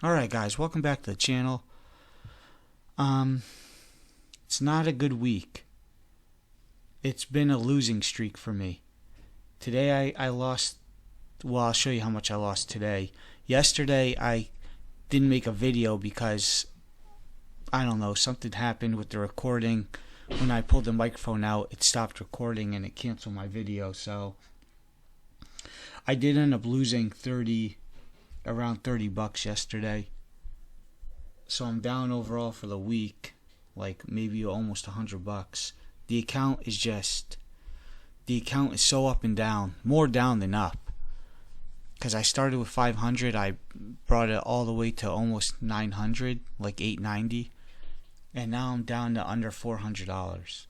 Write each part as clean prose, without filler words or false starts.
Alright guys, welcome back to the channel. It's not a good week. It's been a losing streak for me. Today I lost, well, I'll show you how much I lost today. Yesterday I didn't make a video because, I don't know, something happened with the recording. When I pulled the microphone out, it stopped recording and it canceled my video, so I did end up losing around 30 bucks yesterday. So I'm down overall for the week, like maybe almost 100 bucks. The account is so up and down, more down than up. Because I started with 500, I brought it all the way to almost 900, like 890, and now I'm down to under $400.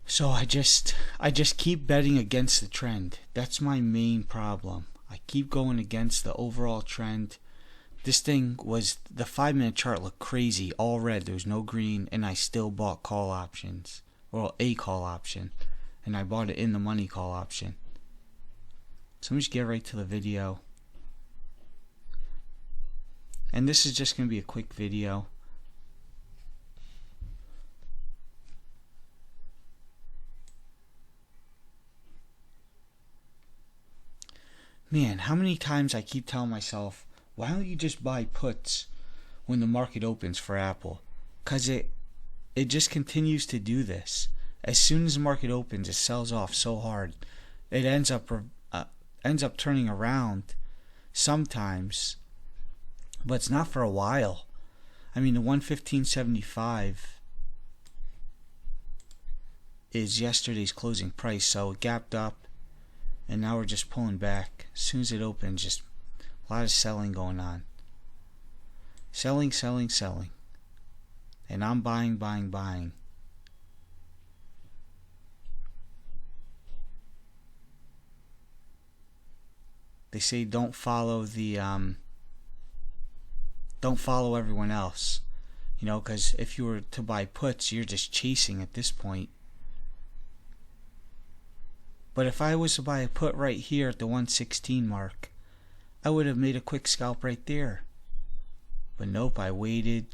So I just keep betting against the trend. That's my main problem. I keep going against the overall trend. This thing was, the 5-minute chart looked crazy, all red, there was no green, and I still bought call options, or a call option, and I bought it in the money call option. So let me just get right to the video. And this is just going to be a quick video. Man, how many times I keep telling myself, why don't you just buy puts when the market opens for Apple? Because it just continues to do this. As soon as the market opens, it sells off so hard. It ends up turning around sometimes, but it's not for a while. I mean, the 115.75 is yesterday's closing price, so it gapped up. And now we're just pulling back. As soon as it opens, just a lot of selling going on. Selling. And I'm buying. They say don't follow everyone else. You know, because if you were to buy puts, you're just chasing at this point. But if I was to buy a put right here at the 116 mark, I would have made a quick scalp right there. But nope, I waited.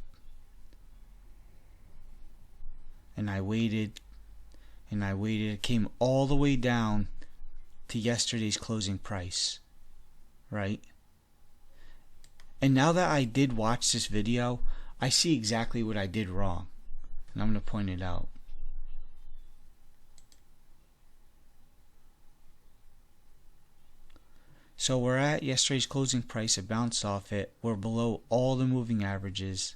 And I waited. It came all the way down to yesterday's closing price. Right? And now that I did watch this video, I see exactly what I did wrong. And I'm going to point it out. So we're at yesterday's closing price. It bounced off it. We're below all the moving averages.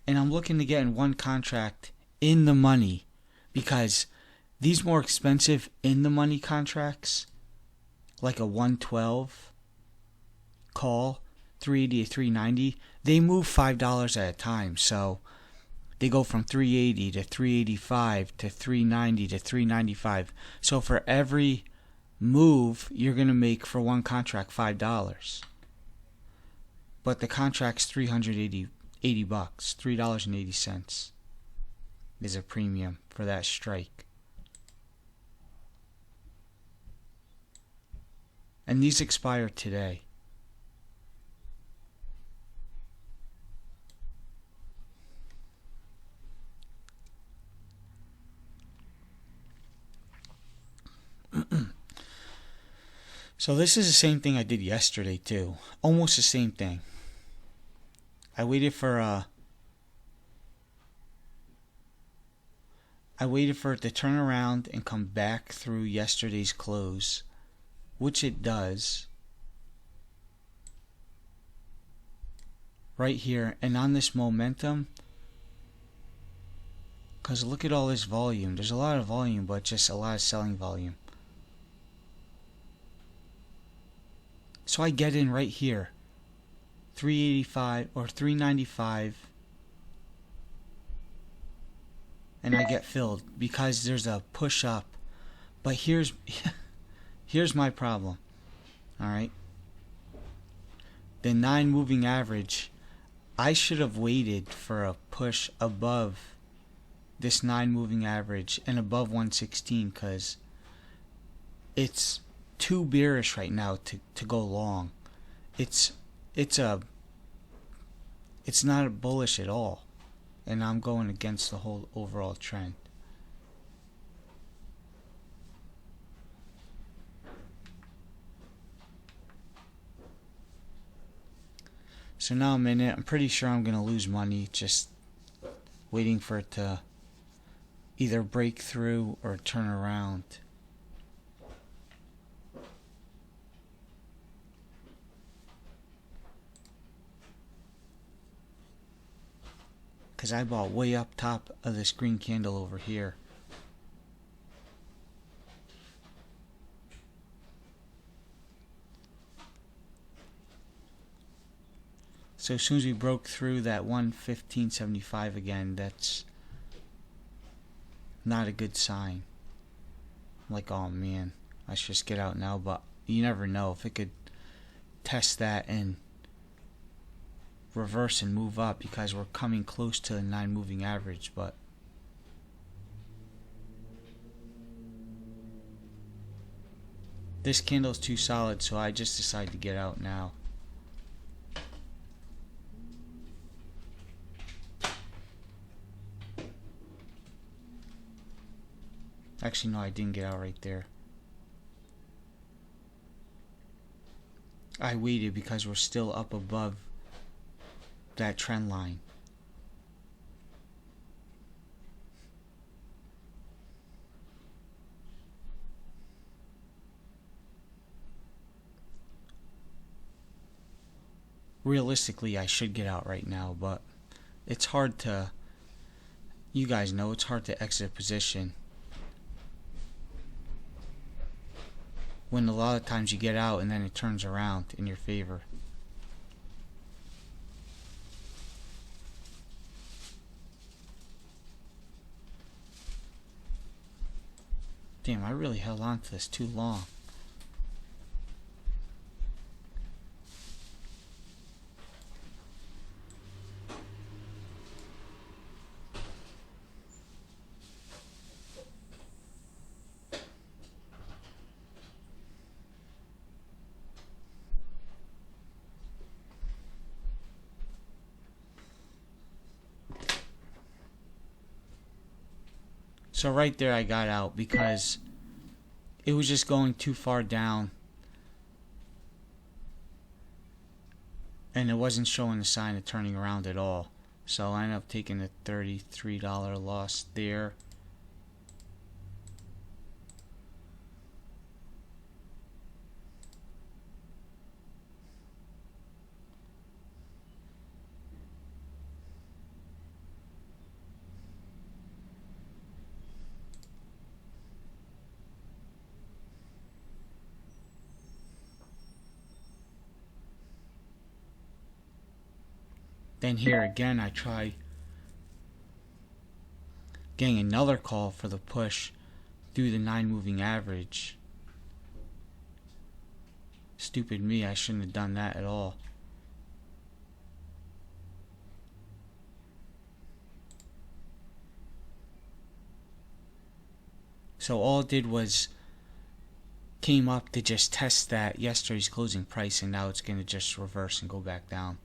And I'm looking to get in one contract in the money, because these more expensive in the money contracts, like a 112 call, 380 to 390, they move $5 at a time. So they go from 380 to 385 to 390 to 395. So for every move, you're going to make for one contract $5. But the contract's $380 bucks, $3.80 is a premium for that strike. And these expire today. So this is the same thing I did yesterday too. Almost the same thing. I waited for it to turn around and come back through yesterday's close, which it does. Right here, and on this momentum, because look at all this volume. There's a lot of volume, but just a lot of selling volume. So I get in right here, 385 or 395, and I get filled because there's a push up. But here's my problem. All right, the 9 moving average, I should have waited for a push above this 9 moving average and above 116 because it's too bearish right now to go long. It's not bullish at all, and I'm going against the whole overall trend. So now I'm in it. I'm pretty sure I'm going to lose money just waiting for it to either break through or turn around. Because I bought way up top of this green candle over here. So as soon as we broke through that 115.75 again, that's not a good sign. I'm like, oh man, I should just get out now. But you never know. If it could test that and reverse and move up, because we're coming close to the 9 moving average. But this candle's too solid, so I just decided to get out now. Actually, no, I didn't get out right there. I waited because we're still up above that trend line. Realistically, I should get out right now, but it's hard to, you guys know, it's hard to exit a position when a lot of times you get out and then it turns around in your favor. Damn, I really held on to this too long. So right there I got out because it was just going too far down and it wasn't showing a sign of turning around at all. So I ended up taking a $33 loss there. Then here again I try getting another call for the push through the 9 moving average. Stupid me, I shouldn't have done that at all. So all it did was came up to just test that yesterday's closing price, and now it's going to just reverse and go back down.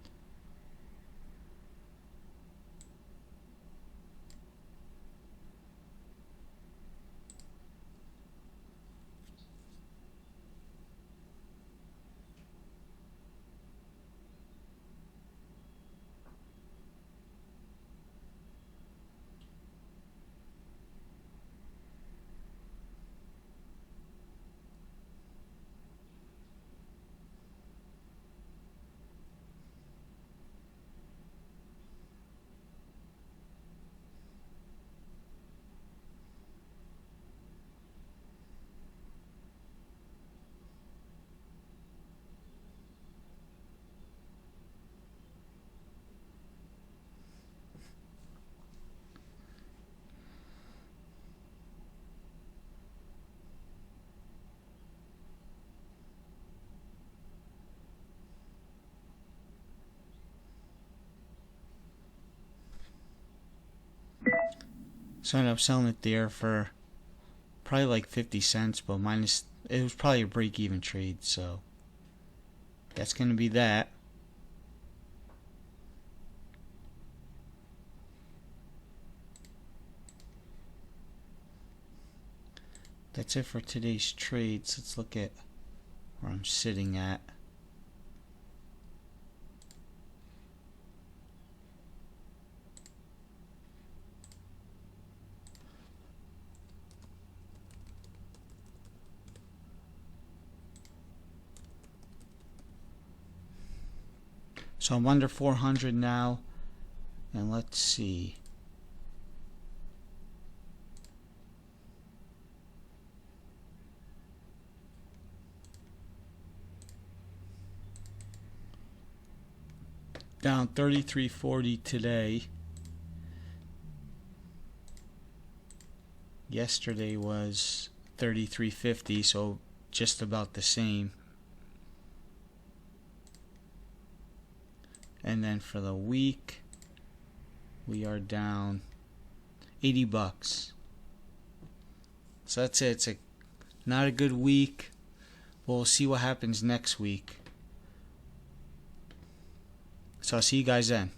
So I ended up selling it there for probably like 50 cents, but minus, it was probably a break-even trade, so that's going to be that. That's it for today's trades. Let's look at where I'm sitting at. So I'm under 400 now, and let's see. Down 33.40 today. Yesterday was 33.50, so just about the same. And then for the week, we are down $80. So that's it. It's not a good week. We'll see what happens next week. So I'll see you guys then.